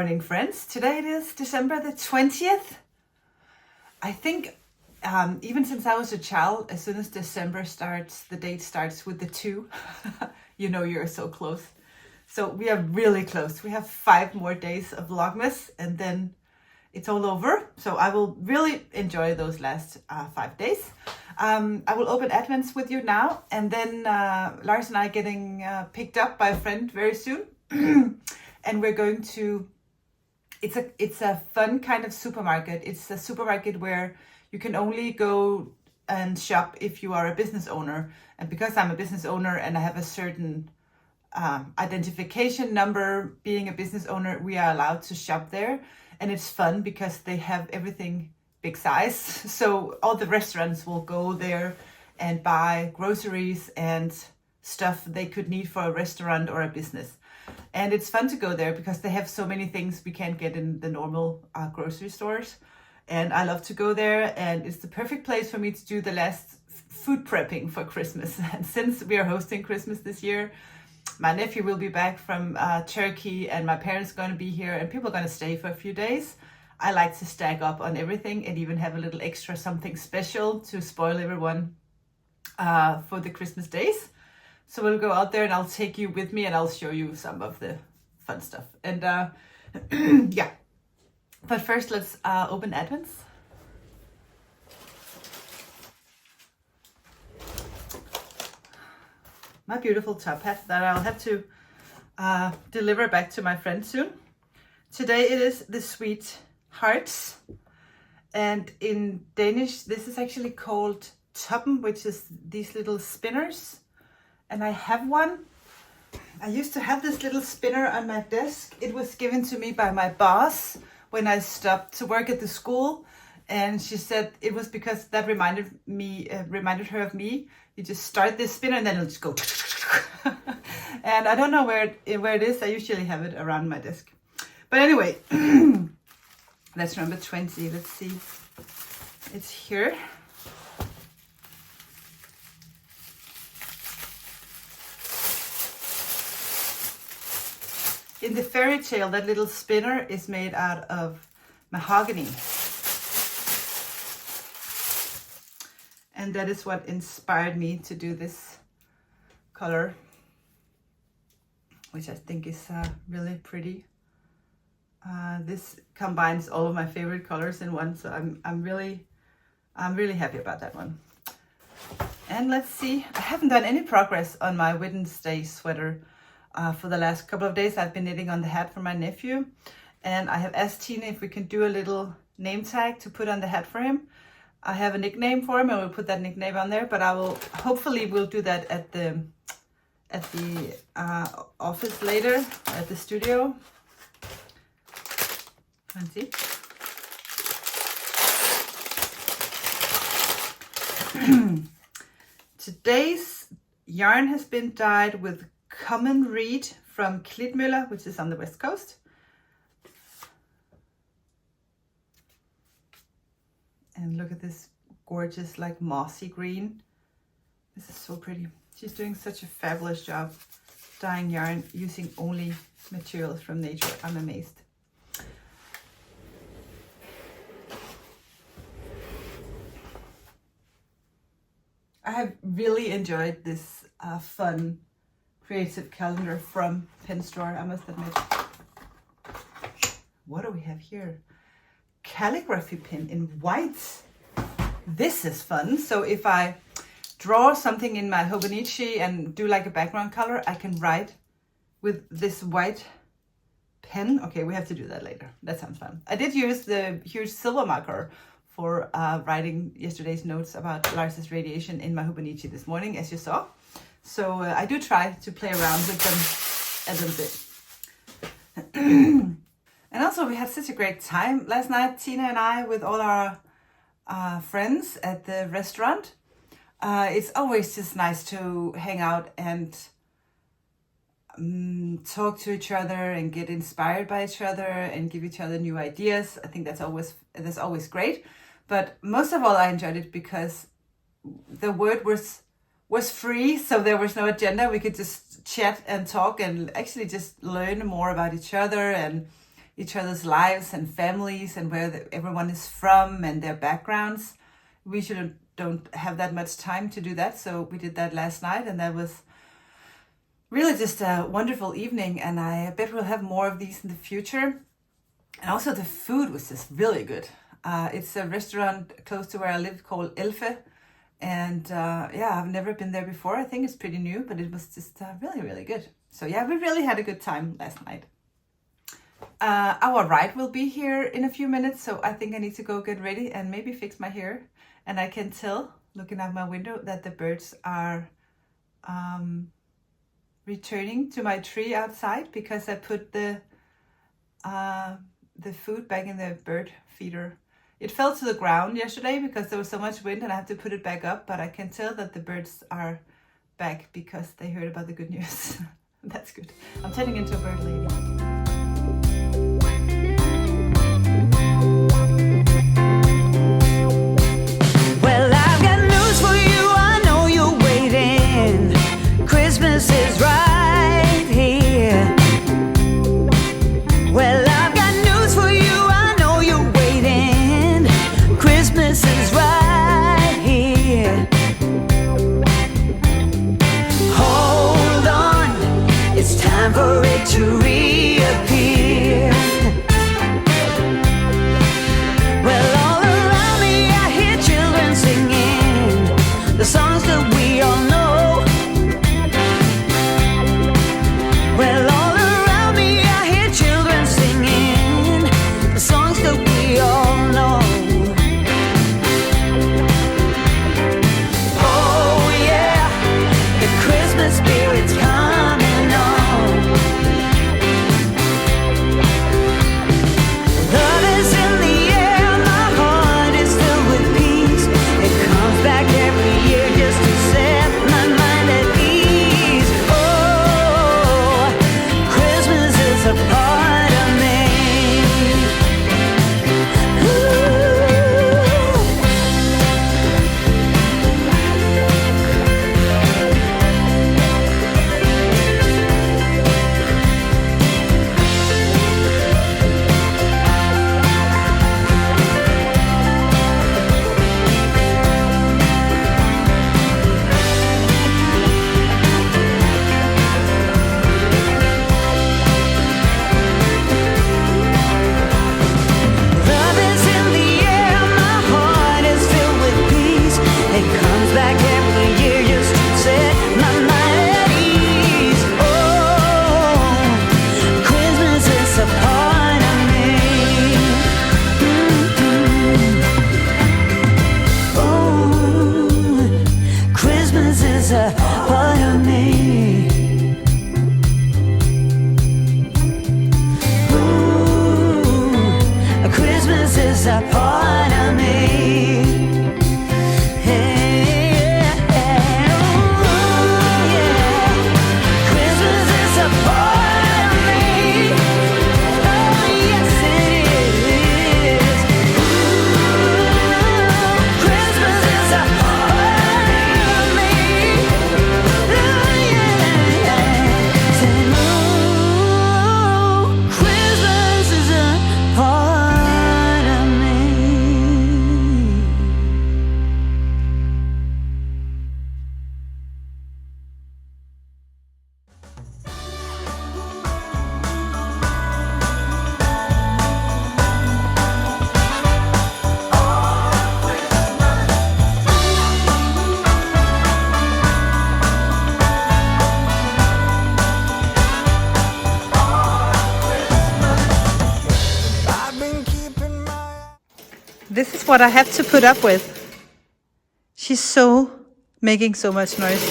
morning, friends. Today it is December the 20th. I think even since I was a child, as soon as December starts, the date starts with the 2. You know you're so close. So we are really close. We have 5 more days of Vlogmas and then it's all over. So I will really enjoy those last 5 days. I will open advents with you now, and then Lars and I are getting picked up by a friend very soon. And we're going to, it's a fun kind of supermarket. It's a supermarket where you can only go and shop if you are a business owner. And because I'm a business owner and I have a certain identification number being a business owner, we are allowed to shop there. And it's fun because they have everything big size. So all the restaurants will go there and buy groceries and stuff they could need for a restaurant or a business. And it's fun to go there because they have so many things we can't get in the normal grocery stores. And I love to go there, and it's the perfect place for me to do the last food prepping for Christmas. And since we are hosting Christmas this year, my nephew will be back from Turkey and my parents are going to be here and people are going to stay for a few days. I like to stack up on everything and even have a little extra something special to spoil everyone for the Christmas days. So we'll go out there and I'll take you with me and I'll show you some of the fun stuff. And yeah, but first let's open advents. My beautiful top hat that I'll have to deliver back to my friend soon. Today it is the sweet hearts, and in Danish this is actually called toppen, which is these little spinners. And I have one. I used to have this little spinner on my desk. It was given to me by my boss when I stopped to work at the school, and she said it was because that reminded her of me. You just start this spinner and then it'll just go. And I don't know where it is. I usually have it around my desk. But anyway, that's number 20. Let's see. It's here. In the fairy tale, that little spinner is made out of mahogany. And that is what inspired me to do this color, which I think is really pretty. This combines all of my favorite colors in one, so I'm really happy about that one. And let's see, I haven't done any progress on my Wednesday sweater for the last couple of days. I've been knitting on the hat for my nephew, and I have asked Tina if we can do a little name tag to put on the hat for him. I have a nickname for him, and we'll put that nickname on there, but I will hopefully we'll do that at the office later, at the studio. Let's see. Today's yarn has been dyed with common reed from Klitmøller, which is on the west coast. And look at this gorgeous, like mossy green. This is so pretty. She's doing such a fabulous job dyeing yarn using only materials from nature. I'm amazed. I have really enjoyed this fun creative calendar from Pen Store, I must admit. What do we have here? Calligraphy pen in white. This is fun. So if I draw something in my Hobonichi and do like a background color, I can write with this white pen. Okay, we have to do that later. That sounds fun. I did use the huge silver marker for writing yesterday's notes about Lars's radiation in my Hobonichi this morning, as you saw. So I do try to play around with them a little bit. And also we had such a great time last night, Tina and I, with all our friends at the restaurant. It's always just nice to hang out and talk to each other and get inspired by each other and give each other new ideas. I think that's always great. But most of all, I enjoyed it because the word was free, so there was no agenda. We could just chat and talk and actually just learn more about each other and each other's lives and families and where everyone is from and their backgrounds. We don't have that much time to do that, so we did that last night, and that was really just a wonderful evening, and I bet we'll have more of these in the future. And also the food was just really good. It's a restaurant close to where I live called Elfe, and yeah, I've never been there before. I think it's pretty new, but it was just really good. So yeah, we really had a good time last night. Our ride will be here in a few minutes, so I think I need to go get ready and maybe fix my hair. And I can tell, looking out my window, that the birds are returning to my tree outside because I put the food back in the bird feeder. It fell to the ground yesterday because there was so much wind and I had to put it back up, but I can tell that the birds are back because they heard about the good news. That's good. I'm turning into a bird lady. Christmas is right here. Well, I've got news for you, I know you're waiting. Christmas is right here. Hold on, it's time for it to reappear. Well, all around me I hear children singing the songs that we all know. Well, all around me I hear children singing the songs that we all know. Oh yeah, the Christmas spirit's coming on. is a part of me. Ooh, Christmas is a part of me. Hey, ooh, yeah. Christmas is a part of me. Oh, yes it is. Ooh, Christmas is a part of me. Oh, yeah, yeah. Say, ooh, Christmas is a part of me. I've been keeping my This is what I have to put up with. She's so making so much noise.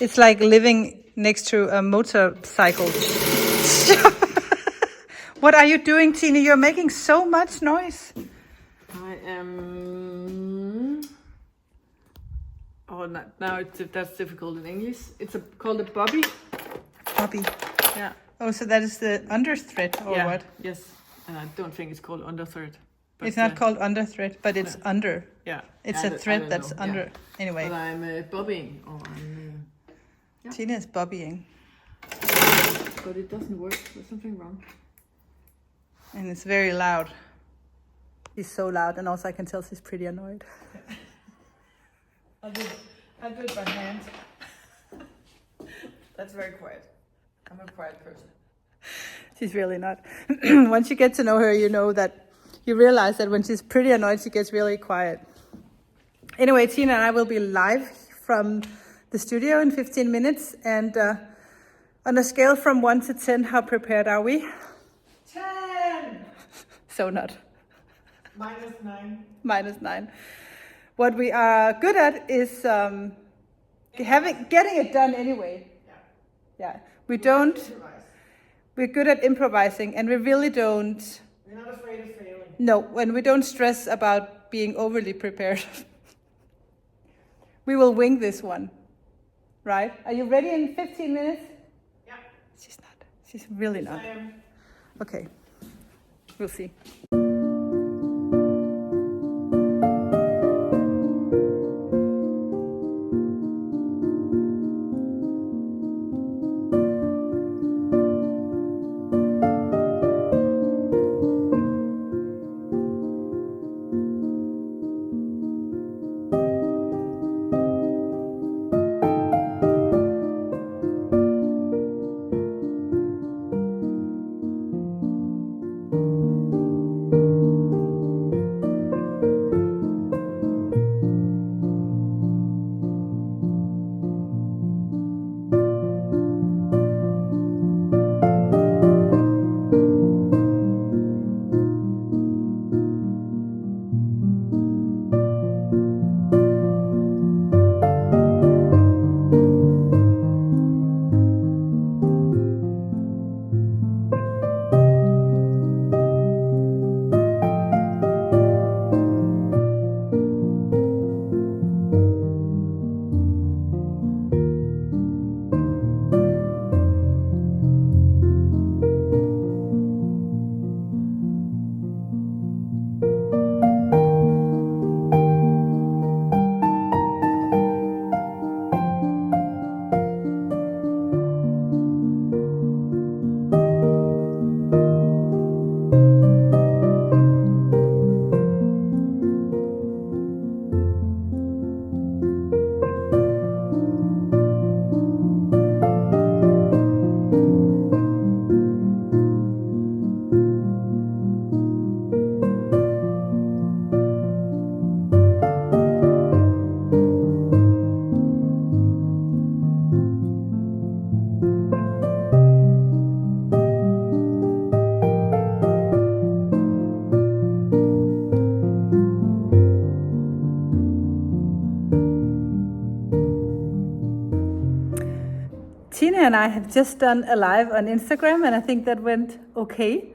It's like living next to a motorcycle. What are you doing, Tina? You're making so much noise. I am. Oh, now that's difficult in English. It's called a bobby. Bobby. Yeah. Oh, so that is the underthread or yeah. what? Yes. And I don't think it's called underthread. But, It's not called underthread, but it's under. Yeah. It's I a don't- I thread don't that's know, under. yeah. Anyway, But I'm bobbing, or I'm. Tina is bobbying. But it doesn't work. There's something wrong. And it's very loud. She's so loud, and also I can tell she's pretty annoyed. I'll do it by hand. That's very quiet. I'm a quiet person. She's really not. Once you get to know her, you know that you realize that when she's pretty annoyed, she gets really quiet. Anyway, Tina and I will be live from the studio in 15 minutes. And on a scale from 1 to 10, how prepared are we? 10! So not. -9. -9. What we are good at is getting it done anyway. Yeah. We're good at improvising, and we really don't. We're not afraid of failing. No, and we don't stress about being overly prepared. We will wing this one, right? Are you ready in 15 minutes? Yeah. She's not. She's really not. I am. Okay, we'll see. Tina and I have just done a live on Instagram, and I think that went okay.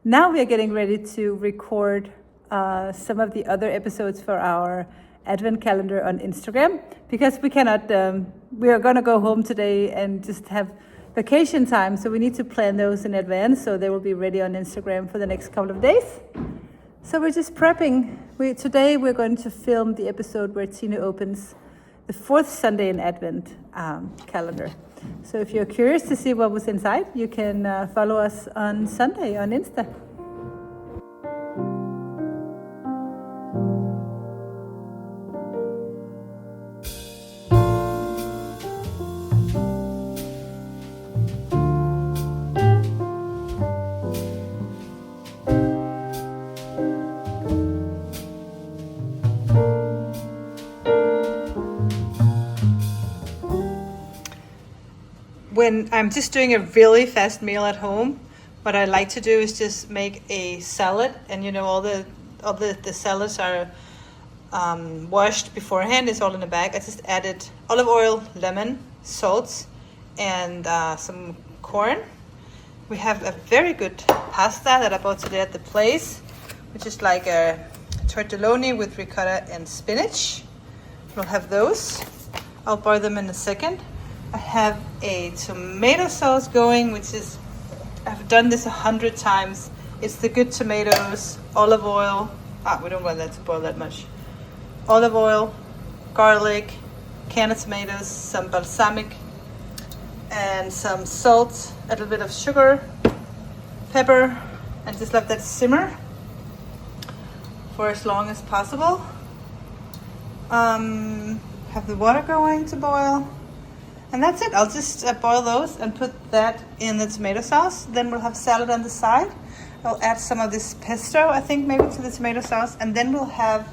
Now we are getting ready to record some of the other episodes for our advent calendar on Instagram, because we cannot, we are going to go home today and just have vacation time, so we need to plan those in advance, so they will be ready on Instagram for the next couple of days. So we're just prepping. Today we're going to film the episode where Tina opens the 4th Sunday in Advent calendar. So if you're curious to see what was inside, you can follow us on Sunday on Insta. When I'm just doing a really fast meal at home, what I like to do is just make a salad, and you know, all the salads are washed beforehand. It's all in a bag. I just added olive oil, lemon, salt, and some corn. We have a very good pasta that I bought today at the place, which is like a tortelloni with ricotta and spinach. We'll have those. I'll boil them in a second. I have a tomato sauce going, which is, I've done this 100 times. It's the good tomatoes, olive oil. We don't want that to boil that much. Olive oil, garlic, canned tomatoes, some balsamic, and some salt, a little bit of sugar, pepper, and just let that simmer for as long as possible. Have the water going to boil. And that's it. I'll just boil those and put that in the tomato sauce. Then we'll have salad on the side. I'll add some of this pesto, I think, maybe to the tomato sauce. And then we'll have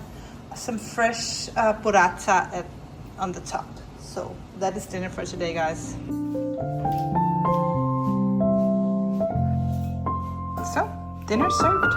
some fresh burrata on the top. So that is dinner for today, guys. So, dinner served.